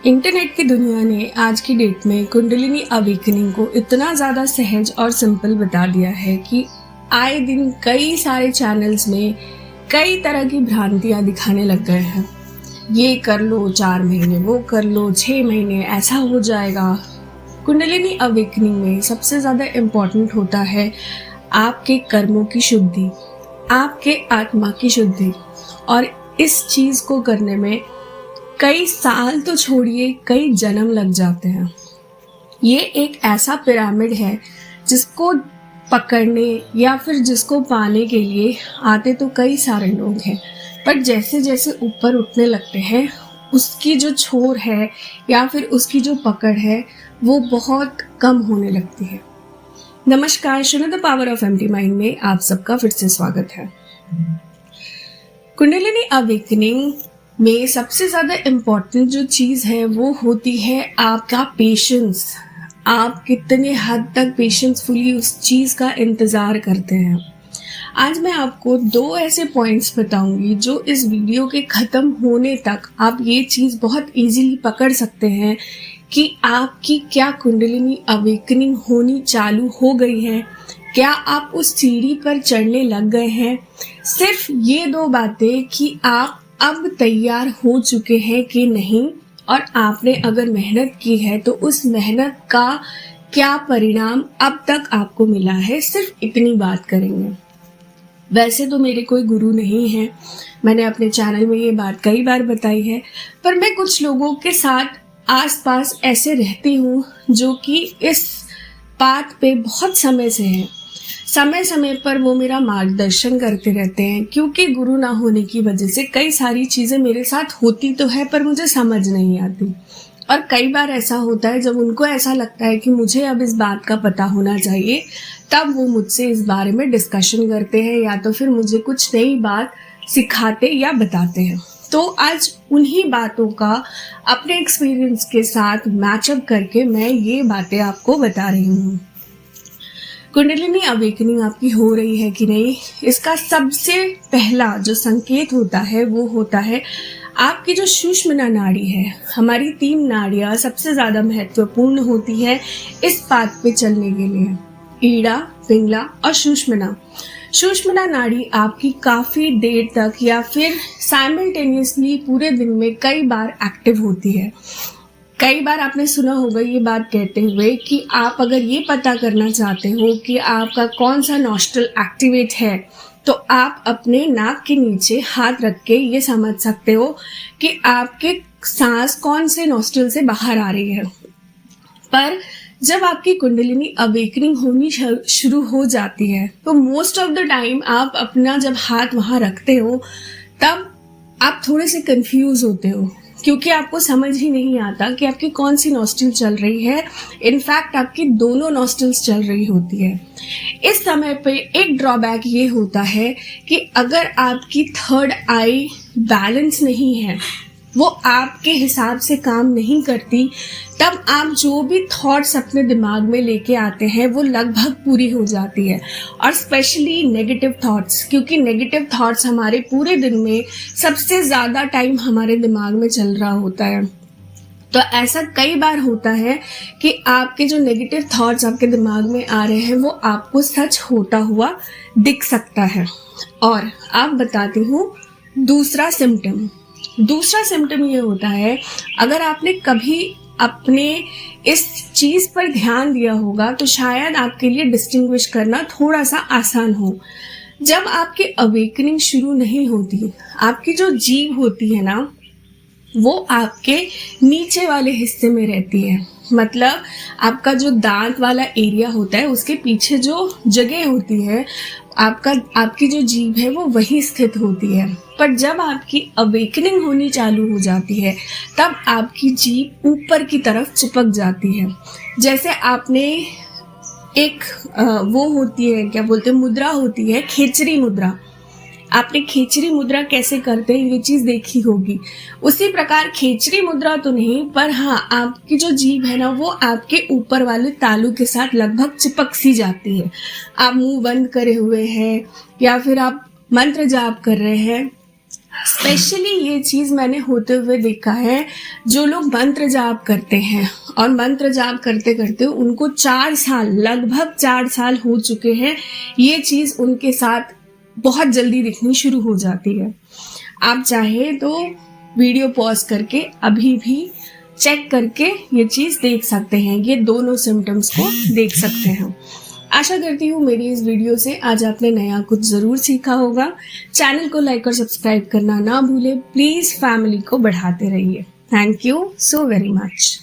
Internet की दुनिया ने आज की डेट में कुंडलिनी अवेकनिंग को इतना ज़्यादा सहज और सिंपल बता दिया है कि आए दिन कई सारे चैनल्स में कई तरह की भ्रांतियां दिखाने लग गए हैं। ये कर लो 4 महीने, वो कर लो 6 महीने, ऐसा हो जाएगा। कुंडलिनी अवेकनिंग में सबसे ज़्यादा इम्पोर्टेंट होता है आपके कर्मों की शुद्धि, आपके आत्मा की शुद्धि। और इस चीज़ को करने में कई साल तो छोड़िए, कई जन्म लग जाते हैं। ये एक ऐसा पिरामिड है जिसको पकड़ने या फिर जिसको पाने के लिए आते तो कई सारे लोग हैं, पर जैसे जैसे ऊपर उठने लगते हैं उसकी जो छोर है या फिर उसकी जो पकड़ है वो बहुत कम होने लगती है। नमस्कार, सुनो the power of empty mind में आप सबका फिर से स्वागत है। कुंडलिनी अवेकनिंग में सबसे ज़्यादा इम्पॉर्टेंट जो चीज़ है वो होती है आपका पेशेंस। आप कितने हद तक पेशेंसफुली उस चीज़ का इंतज़ार करते हैं। आज मैं आपको 2 ऐसे पॉइंट्स बताऊंगी जो इस वीडियो के ख़त्म होने तक आप ये चीज़ बहुत इजीली पकड़ सकते हैं कि आपकी क्या कुंडलिनी अवेकनिंग होनी चालू हो गई है, क्या आप उस सीढ़ी पर चढ़ने लग गए हैं। सिर्फ ये 2 बातें कि आप अब तैयार हो चुके हैं कि नहीं, और आपने अगर मेहनत की है तो उस मेहनत का क्या परिणाम अब तक आपको मिला है, सिर्फ इतनी बात करेंगे। वैसे तो मेरे कोई गुरु नहीं है, मैंने अपने चैनल में ये बात कई बार बताई है, पर मैं कुछ लोगों के साथ आसपास ऐसे रहती हूँ जो कि इस बात पे बहुत समय से हैं। समय समय पर वो मेरा मार्गदर्शन करते रहते हैं, क्योंकि गुरु ना होने की वजह से कई सारी चीज़ें मेरे साथ होती तो है पर मुझे समझ नहीं आती। और कई बार ऐसा होता है जब उनको ऐसा लगता है कि मुझे अब इस बात का पता होना चाहिए, तब वो मुझसे इस बारे में डिस्कशन करते हैं या तो फिर मुझे कुछ नई बात सिखाते या बताते हैं। तो आज उन्हीं बातों का अपने एक्सपीरियंस के साथ मैचअप करके मैं ये बातें आपको बता रही हूँ। कुंडलिनी अवेकनिंग आपकी हो रही है कि नहीं, इसका सबसे पहला जो संकेत होता है वो होता है आपकी जो सुषुम्ना नाड़ी है। हमारी 3 नाड़ियाँ सबसे ज़्यादा महत्वपूर्ण होती है इस पाथ पे चलने के लिए, ईड़ा, पिंगला और सुषुम्ना। सुषुम्ना नाड़ी आपकी काफ़ी देर तक या फिर साइमल्टेनियसली पूरे दिन में कई बार एक्टिव होती है। कई बार आपने सुना होगा ये बात कहते हुए कि आप अगर ये पता करना चाहते हो कि आपका कौन सा नॉस्ट्रल एक्टिवेट है, तो आप अपने नाक के नीचे हाथ रख के ये समझ सकते हो कि आपके सांस कौन से नॉस्ट्रल से बाहर आ रही है। पर जब आपकी कुंडलिनी अवेकनिंग होनी शुरू हो जाती है तो मोस्ट ऑफ द टाइम आप अपना जब हाथ वहाँ रखते हो तब आप थोड़े से कंफ्यूज होते हो, क्योंकि आपको समझ ही नहीं आता कि आपकी कौन सी नॉस्ट्रल चल रही है। इनफैक्ट आपकी दोनों नॉस्ट्रल्स चल रही होती है। इस समय पे एक ड्रॉबैक ये होता है कि अगर आपकी 3rd आई बैलेंस नहीं है, वो आपके हिसाब से काम नहीं करती, तब आप जो भी थॉट्स अपने दिमाग में लेके आते हैं वो लगभग पूरी हो जाती है। और स्पेशली नेगेटिव थॉट्स, क्योंकि नेगेटिव थॉट्स हमारे पूरे दिन में सबसे ज़्यादा टाइम हमारे दिमाग में चल रहा होता है। तो ऐसा कई बार होता है कि आपके जो नेगेटिव थॉट्स आपके दिमाग में आ रहे हैं वो आपको सच होता हुआ दिख सकता है। और आप बताती हूँ दूसरा सिम्टम ये होता है, अगर आपने कभी अपने इस चीज़ पर ध्यान दिया होगा तो शायद आपके लिए डिस्टिंग्विश करना थोड़ा सा आसान हो। जब आपकी अवेकनिंग शुरू नहीं होती, आपकी जो जीभ होती है ना, वो आपके नीचे वाले हिस्से में रहती है। मतलब आपका जो दांत वाला एरिया होता है उसके पीछे जो जगह होती है, आपकी जो जीभ है वो वहीं स्थित होती है। पर जब आपकी अवेकनिंग होनी चालू हो जाती है तब आपकी जीभ ऊपर की तरफ चिपक जाती है। जैसे आपने एक वो होती है, क्या बोलते हैं, मुद्रा होती है, खेचरी मुद्रा। आपने खेचरी मुद्रा कैसे करते हैं ये चीज़ देखी होगी। उसी प्रकार खेचरी मुद्रा तो नहीं, पर हाँ, आपकी जो जीभ है ना वो आपके ऊपर वाले तालू के साथ लगभग चिपक सी जाती है। आप मुंह बंद करे हुए हैं या फिर आप मंत्र जाप कर रहे हैं, स्पेशली ये चीज मैंने होते हुए देखा है, जो लोग मंत्र जाप करते हैं और मंत्र जाप करते करते उनको 4 साल, लगभग 4 साल हो चुके हैं, ये चीज उनके साथ बहुत जल्दी दिखनी शुरू हो जाती है। आप चाहे तो वीडियो पॉज करके अभी भी चेक करके ये चीज देख सकते हैं, ये दोनों सिम्टम्स को देख सकते हैं। आशा करती हूँ मेरी इस वीडियो से आज आपने नया कुछ ज़रूर सीखा होगा। चैनल को लाइक और सब्सक्राइब करना ना भूलें। प्लीज़ फैमिली को बढ़ाते रहिए। Thank you so very much.